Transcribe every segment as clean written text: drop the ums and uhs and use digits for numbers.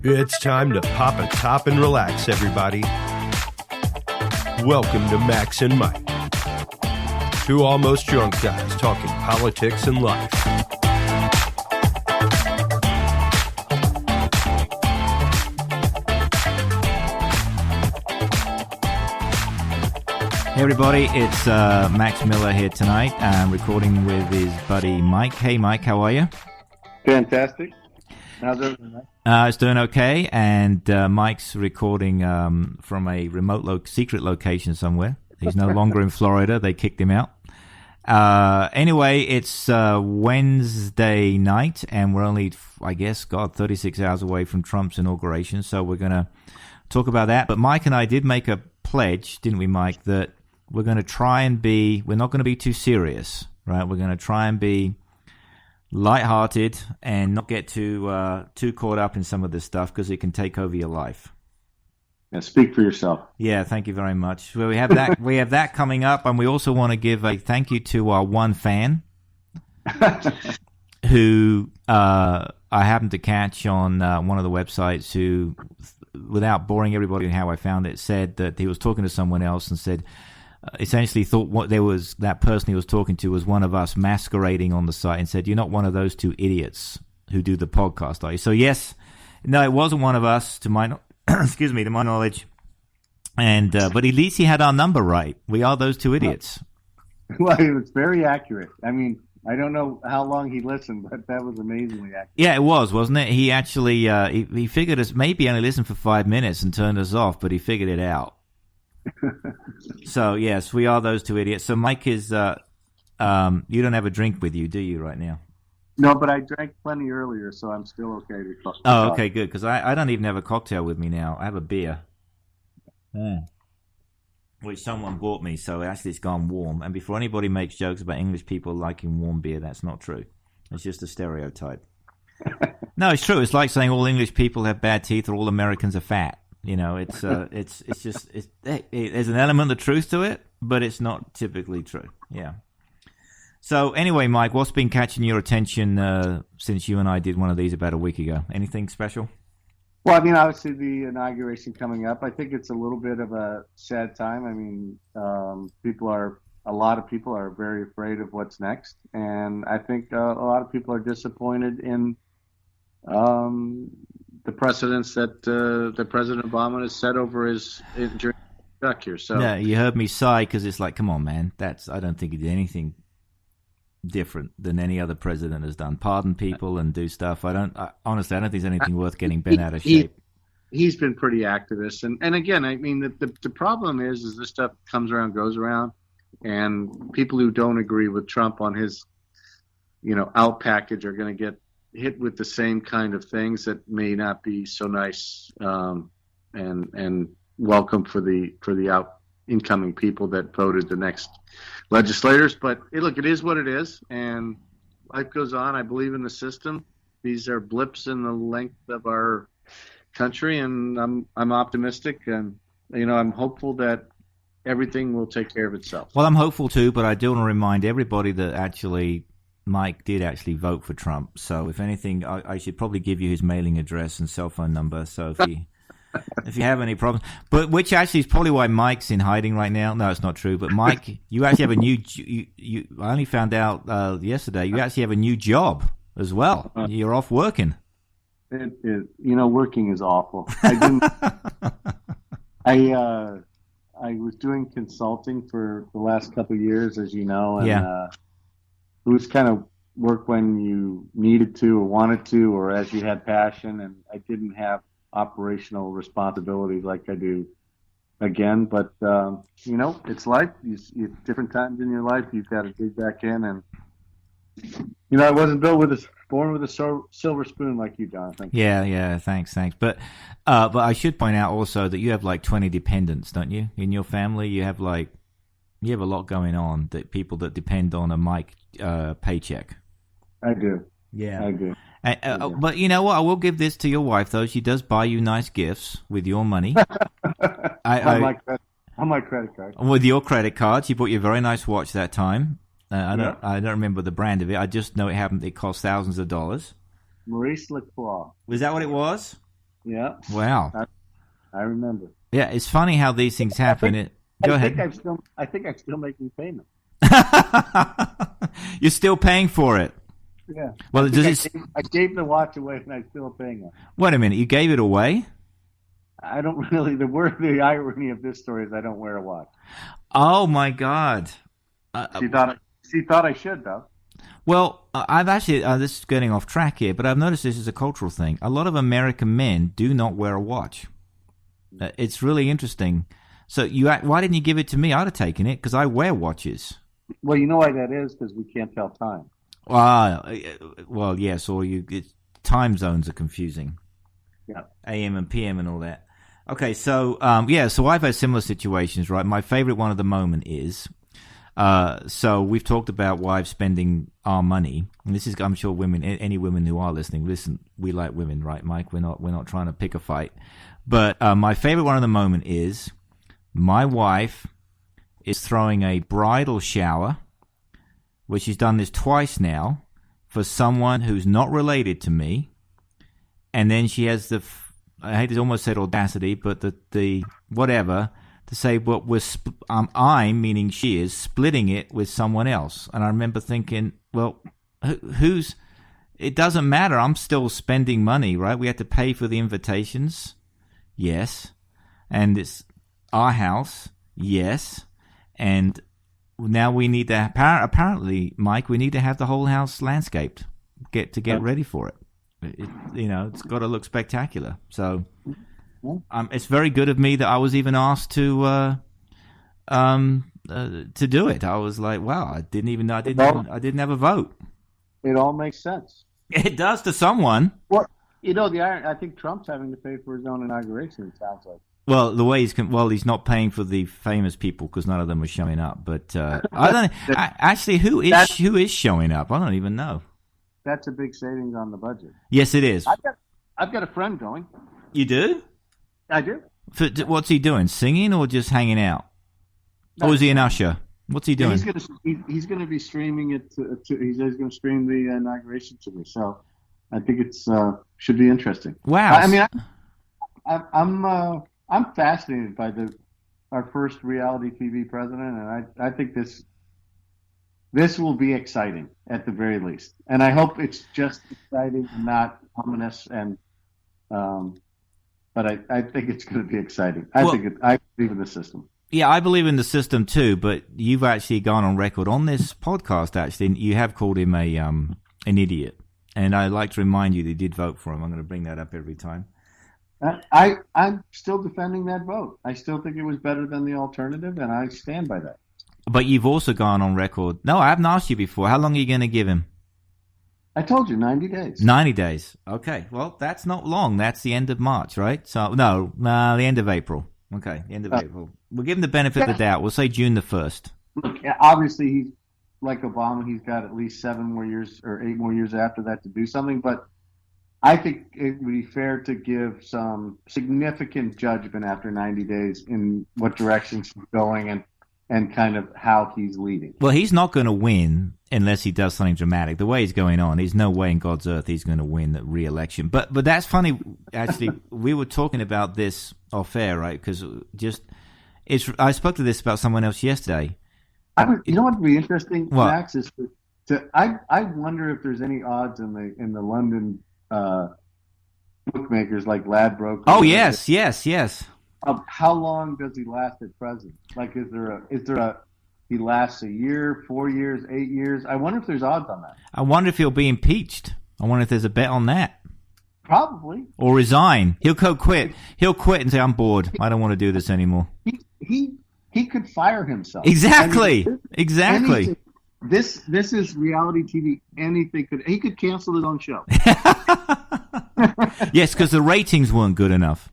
It's time to pop a top and relax, everybody. Welcome to Max and Mike. Two almost drunk guys talking politics and life. Hey everybody, it's Max Miller here tonight. I'm recording with his buddy Mike. Hey Mike, how are you? Fantastic. How's everything? It's doing okay, and Mike's recording from a remote secret location somewhere. He's no longer in Florida. They kicked him out. Anyway, it's Wednesday night, and we're only, 36 hours away from Trump's inauguration, so we're going to talk about that. But Mike and I did make a pledge, didn't we, Mike, that we're going to try and we're not going to be too serious, right? We're going to try and be lighthearted and not get too caught up in some of this stuff because it can take over your life. Yeah, speak for yourself. Yeah, thank you very much. Well, we have that. We have that coming up, and we also want to give a thank you to our one fan who I happened to catch on one of the websites who, without boring everybody in how I found it, said that he was talking to someone else and said, essentially thought that person he was talking to was one of us masquerading on the site, and said, "You're not one of those two idiots who do the podcast, are you?" So yes, no, it wasn't one of us to my to my knowledge, and but at least he had our number right. We are those two idiots. Well, it was very accurate. I mean, I don't know how long he listened, but that was amazingly accurate. Yeah, it was, wasn't it? He actually he figured us, maybe only listened for 5 minutes and turned us off, but he figured it out. So yes, we are those two idiots. So Mike is you don't have a drink with you, do you, right now? No, but I drank plenty earlier, so I'm still okay to talk. Oh, okay, good, because I don't even have a cocktail with me now. I have a beer, which someone bought me, so actually it's gone warm. And before anybody makes jokes about English people liking warm beer, that's not true. It's just a stereotype. No, it's true. It's like saying all English people have bad teeth or all Americans are fat. You know, it's just there's an element of truth to it, but it's not typically true. Yeah. So anyway, Mike, what's been catching your attention since you and I did one of these about a week ago? Anything special? Well, I mean, obviously the inauguration coming up. I think it's a little bit of a sad time. I mean, a lot of people are very afraid of what's next, and I think a lot of people are disappointed in the precedents that President Obama has set over his during duck here. So yeah, you heard me sigh because it's like, come on, man, I don't think he did anything different than any other president has done. Pardon people and do stuff. Honestly, I don't think there's anything worth getting bent out of shape. He's been pretty activist, and again, I mean, the problem is this stuff comes around, goes around, and people who don't agree with Trump on his, out package are going to get hit with the same kind of things that may not be so nice and welcome for the incoming people that voted the next legislators. But it is what it is, and life goes on. I believe in the system. These are blips in the length of our country, and I'm optimistic, and I'm hopeful that everything will take care of itself. Well, I'm hopeful too, but I do want to remind everybody that actually Mike did actually vote for Trump. So if anything, I should probably give you his mailing address and cell phone number. So if you have any problems, but which actually is probably why Mike's in hiding right now. No, it's not true. But Mike, you actually have a new. I only found out yesterday. You actually have a new job as well. You're off working. Working is awful. I didn't. I was doing consulting for the last couple of years, as you know, and it was kind of work when you needed to or wanted to, or as you had passion, and I didn't have operational responsibilities like I do again. But it's life. You different times in your life, you've got to dig back in, and I wasn't born with a silver spoon like you, Jonathan. Yeah. Thanks. But I should point out also that you have like 20 dependents, don't you? In your family, you have a lot going on, that people that depend on a Mike paycheck. I do. Yeah, I do. But you know what? I will give this to your wife, though. She does buy you nice gifts with your money. On my credit card. With your credit card, she bought you a very nice watch that time. I don't remember the brand of it. I just know it cost thousands of dollars. Maurice Lacroix. Was that what it was? Yeah. Wow. I remember. Yeah, it's funny how these things happen. Go ahead. I think I'm still making payment. You're still paying for it. Yeah. Well, I gave the watch away and I'm still paying it. Wait a minute. You gave it away? I don't really. The irony of this story is I don't wear a watch. Oh my God. She thought I should though. Well, I've actually, this is getting off track here, but I've noticed this is a cultural thing. A lot of American men do not wear a watch. It's really interesting. So why didn't you give it to me? I'd have taken it because I wear watches. Well, you know why that is? Because we can't tell time. Well, yes, time zones are confusing. Yeah. AM and PM and all that. Okay, so, so I've had similar situations, right? My favorite one at the moment is, so we've talked about wives spending our money, and this is, I'm sure any women who are listening, listen, we like women, right, Mike? We're not trying to pick a fight. But my favorite one at the moment is my wife is throwing a bridal shower, which she's done this twice now, for someone who's not related to me, and then she has I hate to almost say audacity, but the whatever to say, well, I'm, meaning she is, splitting it with someone else. And I remember thinking, well, it doesn't matter. I'm still spending money, right? We have to pay for the invitations. Yes. And it's our house. Yes. And now we need to, apparently, Mike, we need to have the whole house landscaped, get ready for it. It's got to look spectacular. So it's very good of me that I was even asked to do it. I was like, wow, I didn't even know. I didn't have a vote. It all makes sense. It does to someone. Well, I think Trump's having to pay for his own inauguration. It sounds like. Well, the way he's not paying for the famous people because none of them are showing up. But I don't actually who is showing up. I don't even know. That's a big savings on the budget. Yes, it is. I've got a friend going. You do? I do. What's he doing? Singing or just hanging out? No, or is he an usher? What's he doing? He's going to be streaming it. He's going to stream the inauguration to me. So I think it's should be interesting. Wow. I mean, I'm fascinated by our first reality TV president, and I think this will be exciting at the very least. And I hope it's just exciting and not ominous. And but I think it's going to be exciting. I believe in the system. Yeah, I believe in the system too. But you've actually gone on record on this podcast. Actually, you have called him an idiot, and I'd like to remind you that you did vote for him. I'm going to bring that up every time. I'm still defending that vote. I still think it was better than the alternative, and I stand by that. But you've also gone on record. No, I haven't asked you before. How long are you going to give him? I told you 90 days. 90 days. Okay. Well, that's not long. That's the end of March, right? So, no, the end of April. Okay, the end of April. We'll give him the benefit of the doubt. We'll say June the 1st. Look, obviously, he's like Obama. He's got at least 7 more years or 8 more years after that to do something. But I think it would be fair to give some significant judgment after 90 days in what direction she's going and kind of how he's leading. Well, he's not going to win unless he does something dramatic. The way he's going on, there's no way in God's earth he's going to win the re-election. But that's funny. Actually, we were talking about this off air, right? Because I spoke to this about someone else yesterday. You know what would be interesting, what? Max, is I wonder if there's any odds in the London bookmakers like Ladbrokes. Oh yes. How long does he last as president? Like, is there he lasts a year, 4 years, 8 years? I wonder if there's odds on that. I wonder if he'll be impeached. I wonder if there's a bet on that. Probably. Or resign. He'll quit. He'll quit and say, "I'm bored. I don't want to do this anymore." He could fire himself. Exactly. Exactly. This is reality TV. He could cancel his own show. Yes, because the ratings weren't good enough.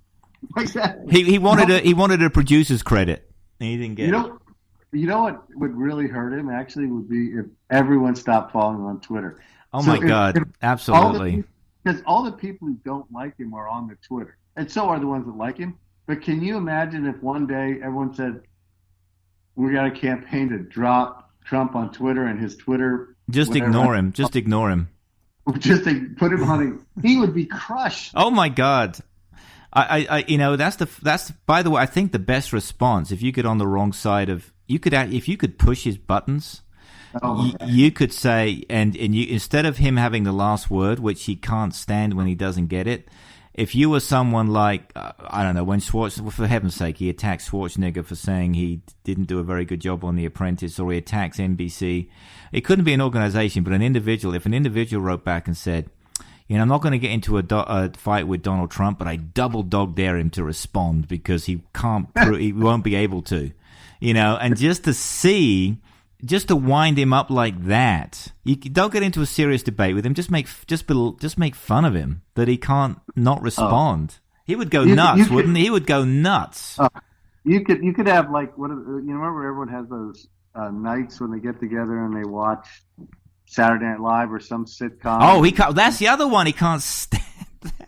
Exactly. He wanted a producer's credit. And he didn't get it. You know what would really hurt him actually would be if everyone stopped following him on Twitter. Oh my God, absolutely. Because all the people who don't like him are on the Twitter, and so are the ones that like him. But can you imagine if one day everyone said, "We got a campaign to drop Trump on Twitter," and his Twitter just ignore him. Just to put him on he would be crushed. Oh my God. That's by the way, I think the best response, if you get on the wrong side of, if you could push his buttons, you could say, and you, instead of him having the last word, which he can't stand when he doesn't get it, if you were someone like, I don't know, when Schwarzenegger, for heaven's sake, he attacked Schwarzenegger for saying he didn't do a very good job on The Apprentice, or he attacks NBC. It couldn't be an organization, but an individual. If an individual wrote back and said, I'm not going to get into a fight with Donald Trump, but I double dog dare him to respond because he can't, he won't be able to, and just to wind him up like that. You don't get into a serious debate with him. Just make fun of him that he can't not respond. He would go nuts, wouldn't he? He would go nuts. You could have like remember everyone has those nights when they get together and they watch Saturday Night Live or some sitcom. Oh, he can't. That's the other one he can't stand.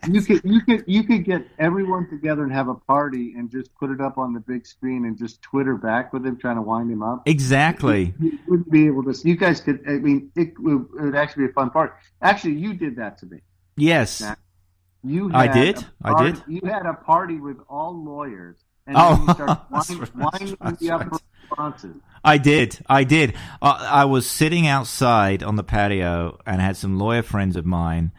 You could get everyone together and have a party and just put it up on the big screen and just Twitter back with him, trying to wind him up. Exactly. You wouldn't be able to. You guys could. I mean, it would actually be a fun party. Actually, you did that to me. Yes. Now, I did. You had a party with all lawyers, and then you started winding me up for responses. I did. I was sitting outside on the patio and had some lawyer friends of mine,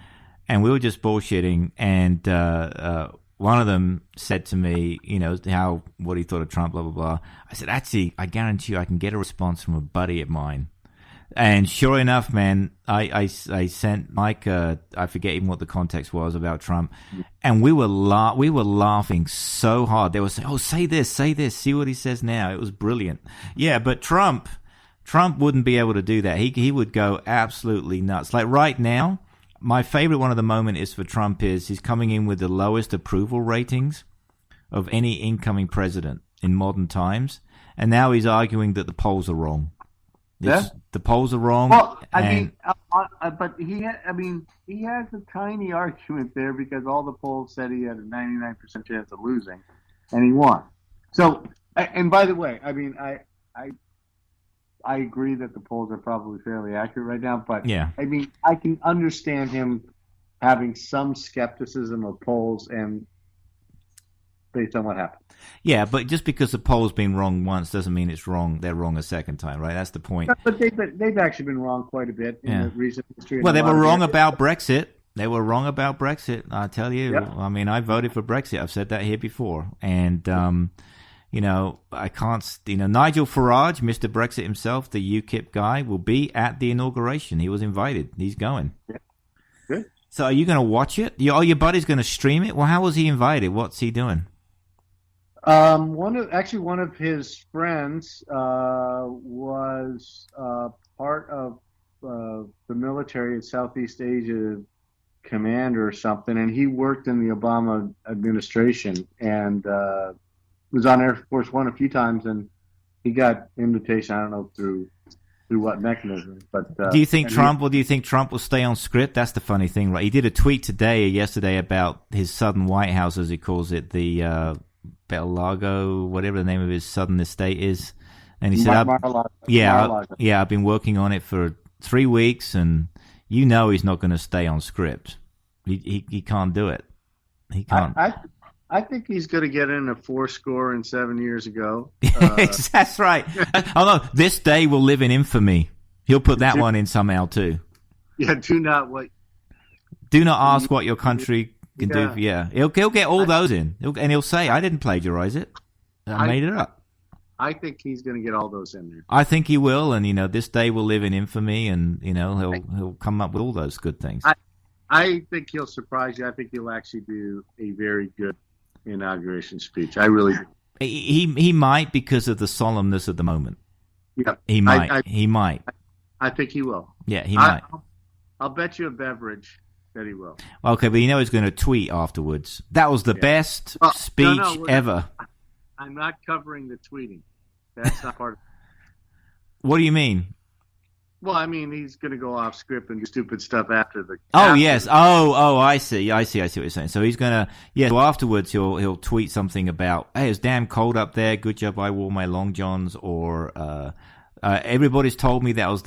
and we were just bullshitting. And one of them said to me, what he thought of Trump, blah, blah, blah. I said, actually, I guarantee you I can get a response from a buddy of mine. And sure enough, man, I sent Mike, I forget even what the context was about Trump, and we were laughing so hard. They were saying, "Oh, say this, see what he says now." It was brilliant. Yeah, but Trump wouldn't be able to do that. He would go absolutely nuts. Like right now, my favorite one of the moment is for Trump is he's coming in with the lowest approval ratings of any incoming president in modern times, and now he's arguing that the polls are wrong. The polls are wrong. Well, but he has a tiny argument there because all the polls said he had a 99% chance of losing, and he won. So, and by the way, I agree that the polls are probably fairly accurate right now, but yeah. I can understand him having some skepticism of polls and based on what happened. Yeah, but just because the poll's been wrong once doesn't mean it's wrong. They're wrong a second time, right? That's the point. But they've actually been wrong quite a bit in the recent history. Well, they were wrong about Brexit. I tell you. Yep. I voted for Brexit. I've said that here before. And, I can't, Nigel Farage, Mr. Brexit himself, the UKIP guy, will be at the inauguration. He was invited. He's going. Yeah. Good. So are you going to watch it? Your buddy's going to stream it? Well, how was he invited? What's he doing? One of his friends was part of the military at Southeast Asia Command or something, and he worked in the Obama administration and was on Air Force One a few times, and he got invitation. I don't know through what mechanism, but do you think Trump will stay on script? That's the funny thing, right? He did a tweet yesterday about his southern White House, as he calls it, the Bel-Lago, whatever the name of his southern estate is, and he said, I've been working on it for 3 weeks, and he's not going to stay on script. He can't do it. He can't. I think he's going to get in a 7 years ago. That's right. Although this day will live in infamy. He'll put that one in somehow too. Yeah. Do not ask what your country can do. Yeah, he'll get all those in, and he'll say, "I didn't plagiarize it. I made it up." I think he's going to get all those in there. I think he will, and this day will live in infamy, and he'll come up with all those good things. I think he'll surprise you. I think he'll actually do a very good inauguration speech. I really do. He might because of the solemnness of the moment. Yeah, he might. He might. I think he will. Yeah, he might. I'll bet you a beverage that he will. Okay, but he's going to tweet afterwards. That was the best speech ever. I'm not covering the tweeting. That's not part of it. What do you mean? Well, he's going to go off script and do stupid stuff after the. Yes. Oh, I see what you're saying. So he's going to, so afterwards he'll tweet something about, hey, it's damn cold up there. Good job I wore my long johns, or everybody's told me that was